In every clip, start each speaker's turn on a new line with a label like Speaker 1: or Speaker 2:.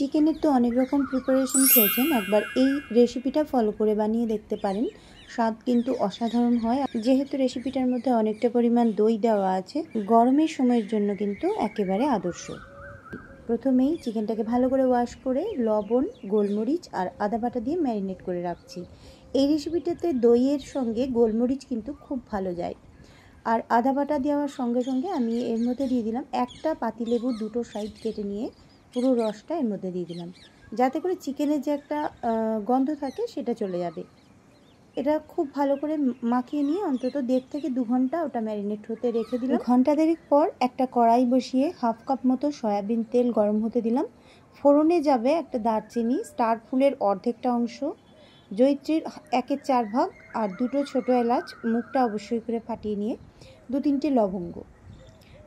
Speaker 1: চিকেনের তো অনেক রকম প্রিপারেশন খেয়েছেন, একবার এই রেসিপিটা ফলো করে বানিয়ে দেখতে পারেন। স্বাদ কিন্তু অসাধারণ হয়। যেহেতু রেসিপিটার মধ্যে অনেকটা পরিমাণ দই দেওয়া আছে, গরমের সময়ের জন্য কিন্তু একেবারে আদর্শ। প্রথমেই চিকেনটাকে ভালো করে ওয়াশ করে লবণ, গোলমরিচ আর আদা বাটা দিয়ে ম্যারিনেট করে রাখছি। এই রেসিপিটাতে দইয়ের সঙ্গে গোলমরিচ কিন্তু খুব ভালো যায়। আর আদা বাটা দেওয়ার সঙ্গে সঙ্গে আমি এর মধ্যে দিয়ে দিলাম একটা পাতিলেবুর দুটো সাইড কেটে নিয়ে পুরো রসটা এর মধ্যে দিয়ে দিলাম, যাতে করে চিকেনের যে একটা গন্ধ থাকে সেটা চলে যাবে। এটা খুব ভালো করে মাখিয়ে নিয়ে অন্তত 1.5 থেকে 2 ঘন্টা ওটা ম্যারিনেট হতে রেখে দিলাম। ঘন্টা দেড়েক পর একটা কড়াই বসিয়ে হাফ কাপ মতো সয়াবিন তেল গরম হতে দিলাম। ফোড়নে যাবে একটা দারচিনি, স্টার ফুলের অর্ধেকটা অংশ, জয়িত্রীর 1/4 ভাগ আর দুটো ছোটো এলাচ, মুখটা অবশ্যই করে ফাটিয়ে নিয়ে 2-3টে লবঙ্গ।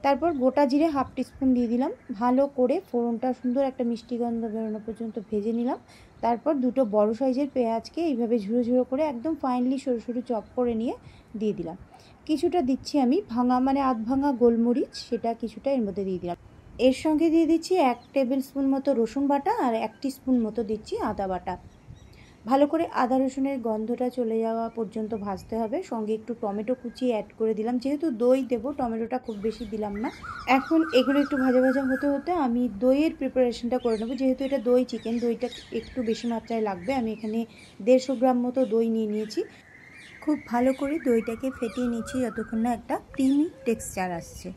Speaker 1: তারপর গোটা জিরে হাফ টিস্পুন দিয়ে দিলাম। ভালো করে ফোড়নটা সুন্দর একটা মিষ্টি গন্ধ বেরোনো পর্যন্ত ভেজে নিলাম। তারপর দুটো বড় সাইজের পেঁয়াজকে এইভাবে ঝুড়ো ঝুড়ো করে একদম ফাইনলি সরু সরু চপ করে নিয়ে দিয়ে দিলাম। কিছুটা দিচ্ছি আমি ভাঙা আধ ভাঙা গোলমরিচ, সেটা কিছুটা এর মধ্যে দিয়ে দিলাম। এর সঙ্গে দিয়ে দিচ্ছি 1 টেবিল স্পুন মতো রসুন বাটা আর 1 টিস্পুন মতো দিচ্ছি আদা বাটা। ভালো করে আদা রসুনের গন্ধটা চলে যাওয়া পর্যন্ত ভাজতে হবে। সঙ্গে একটু টমেটো কুচি অ্যাড করে দিলাম, যেহেতু দই দেবো টমেটোটা খুব বেশি দিলাম না। এখন এগুলো একটু ভাজা ভাজা হতে হতে আমি দইয়ের প্রিপারেশনটা করে নেবো। যেহেতু এটা দই চিকেন, দইটা একটু বেশি মাত্রায় লাগবে। আমি এখানে 150 গ্রাম মতো দই নিয়ে নিয়েছি। খুব ভালো করে দইটাকে ফেটিয়ে নিচ্ছি যতক্ষণ না একটা ক্রিমি টেক্সচার আসছে।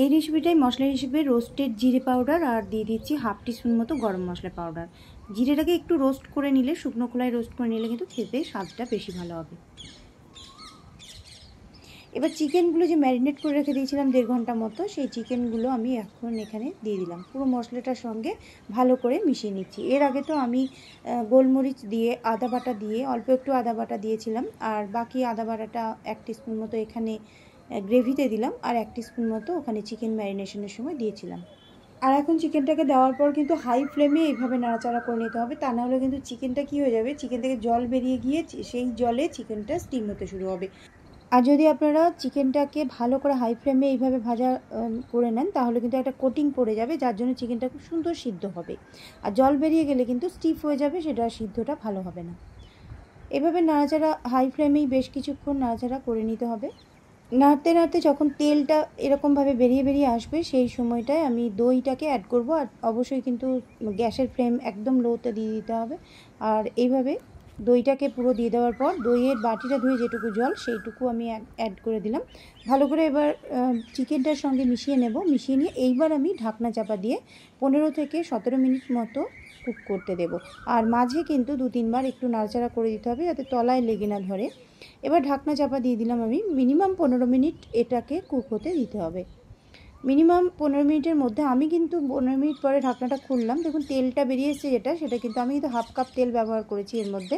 Speaker 1: এই রেসিপিটাই মশলা হিসেবে রোস্টেড জিরে পাউডার আর দিয়ে দিচ্ছি হাফ টিস্পুন মতো গরম মশলা পাউডার। জিরেটাকে একটু রোস্ট করে নিলে, শুকনো খোলায় রোস্ট করে নিলে কিন্তু খেতে স্বাদটা বেশি ভালো হবে। এবার চিকেনগুলো যে ম্যারিনেট করে রেখে দিয়েছিলাম 1.5 ঘন্টা মতো, সেই চিকেনগুলো আমি এখন এখানে দিয়ে দিলাম। পুরো মশলাটার সঙ্গে ভালো করে মিশিয়ে নিচ্ছি। এর আগে তো আমি গোলমরিচ দিয়ে আদা বাটা দিয়ে অল্প একটু আদা বাটা দিয়েছিলাম, আর বাকি আদা বাটাটা 1 টিস্পুন মতো এখানে গ্রেভিতে দিলাম আর 1 টিস্পুন মতো ওখানে চিকেন ম্যারিনেশনের সময় দিয়েছিলাম। আর এখন চিকেনটাকে দেওয়ার পর কিন্তু হাই ফ্লেমে এইভাবে নাড়াচাড়া করে নিতে হবে, তা নাহলে কিন্তু চিকেনটা কী হয়ে যাবে, চিকেন থেকে জল বেরিয়ে গিয়ে সেই জলে চিকেনটা স্টিম হতে শুরু হবে। আর যদি আপনারা চিকেনটাকে ভালো করে হাই ফ্লেমে এইভাবে ভাজা করে নেন, তাহলে কিন্তু একটা কোটিং পড়ে যাবে, যার জন্য চিকেনটা খুব সুন্দর সিদ্ধ হবে। আর জল বেরিয়ে গেলে কিন্তু স্টিফ হয়ে যাবে, সেটা সিদ্ধটা ভালো হবে না। এভাবে নাড়াচাড়া হাই ফ্লেমেই বেশ কিছুক্ষণ নাড়াচাড়া করে নিতে হবে। নাড়তে নাড়তে যখন তেলটা এরকমভাবে বেরিয়ে আসবে, সেই সময়টায় আমি দইটাকে অ্যাড করব। আর অবশ্যই কিন্তু গ্যাসের ফ্লেম একদম লোতে দিয়ে দিতে হবে। আর এইভাবে দইটাকে পুরো দিয়ে দেওয়ার পর দইয়ের বাটিটা ধুয়ে যেটুকু জল, সেইটুকু আমি অ্যাড করে দিলাম। ভালো করে এবার চিকেনটার সঙ্গে মিশিয়ে নেব। মিশিয়ে নিয়ে এইবার আমি ঢাকনা চাপা দিয়ে 15 থেকে 17 মিনিট মতো কুক করতে দেব। আর মাঝে কিন্তু 2-3 বার একটু নাড়াচাড়া করে দিতে হবে, যাতে তলায় লেগে না ধরে। এবার ঢাকনা চাপা দিয়ে দিলাম আমি। মিনিমাম 15 মিনিট এটাকে কুক হতে দিতে হবে। মিনিমাম 15 মিনিটের মধ্যে আমি কিন্তু 15 মিনিট পরে ঢাকনাটা খুললাম। দেখুন তেলটা বেরিয়ে এসেছে, সেটা কিন্তু আমি কিন্তু হাফ কাপ তেল ব্যবহার করেছি এর মধ্যে।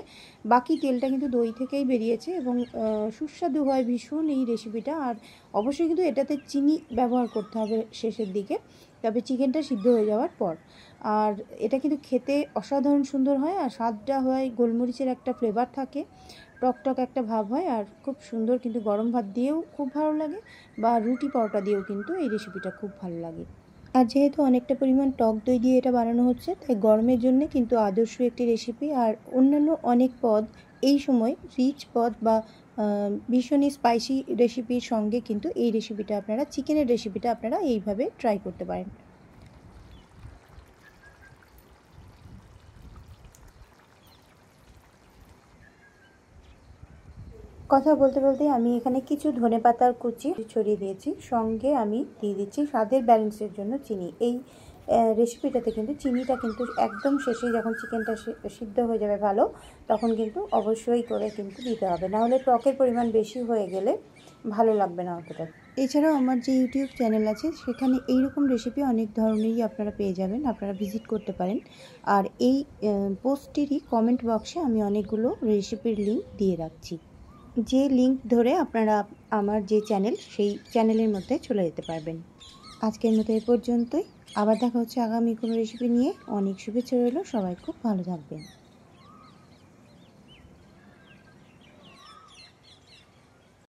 Speaker 1: বাকি তেলটা কিন্তু দই থেকেই বেরিয়েছে এবং সুস্বাদু হয় ভীষণ এই রেসিপিটা। আর অবশ্যই কিন্তু এটাতে চিনি ব্যবহার করতে হবে শেষের দিকে, তবে চিকেনটা সিদ্ধ হয়ে যাওয়ার পর। আর এটা কিন্তু খেতে অসাধারণ সুন্দর হয়, আর স্বাদটা হয় গোলমরিচের একটা ফ্লেভার থাকে, টকটক একটা ভাব হয়, আর খুব সুন্দর। কিন্তু গরম ভাত দিয়েও খুব ভালো লাগে, বা রুটি পরোটা দিয়েও কিন্তু এই রেসিপিটা খুব ভালো লাগে। আর যেহেতু অনেকটা পরিমাণ টক দই দিয়ে এটা বানানো হচ্ছে, তাই গরমের জন্য কিন্তু আদর্শ একটি রেসিপি। আর অন্যান্য অনেক পদ এই সময় রিচ পদ বা ভীষণই স্পাইসি রেসিপির সঙ্গে কিন্তু এই রেসিপিটা আপনারা, চিকেনের রেসিপিটা আপনারা এইভাবে ট্রাই করতে পারেন। কথা বলতে বলতে আমি এখানে কিছু ধনেপাতার কুচি ছড়িয়ে দিয়েছি, সঙ্গে আমি দিয়ে দিচ্ছি স্বাদের ব্যালেন্সের জন্য চিনি। এই রেসিপিটাতে কিন্তু চিনিটা কিন্তু একদম শেষে, যখন চিকেনটা সিদ্ধ হয়ে যাবে ভালো, তখন কিন্তু অবশ্যই করে কিন্তু দিতে হবে, নাহলে টকের পরিমাণ বেশি হয়ে গেলে ভালো লাগবে না অতটা। এছাড়াও আমার যে ইউটিউব চ্যানেল আছে, সেখানে এইরকম রেসিপি অনেক ধরনেরই আপনারা পেয়ে যাবেন, আপনারা ভিজিট করতে পারেন। আর এই পোস্টেরই কমেন্ট বক্সে আমি অনেকগুলো রেসিপির লিঙ্ক দিয়ে রাখছি, যে লিঙ্ক ধরে আপনারা আমার যে চ্যানেল, সেই চ্যানেলের মধ্যে চলে যেতে পারবেন। আজকের মতো এ পর্যন্তই। আবার দেখা হচ্ছে আগামী কোনো রেসিপি নিয়ে। অনেক শুভেচ্ছা রইল, সবাই খুব ভালো থাকবেন।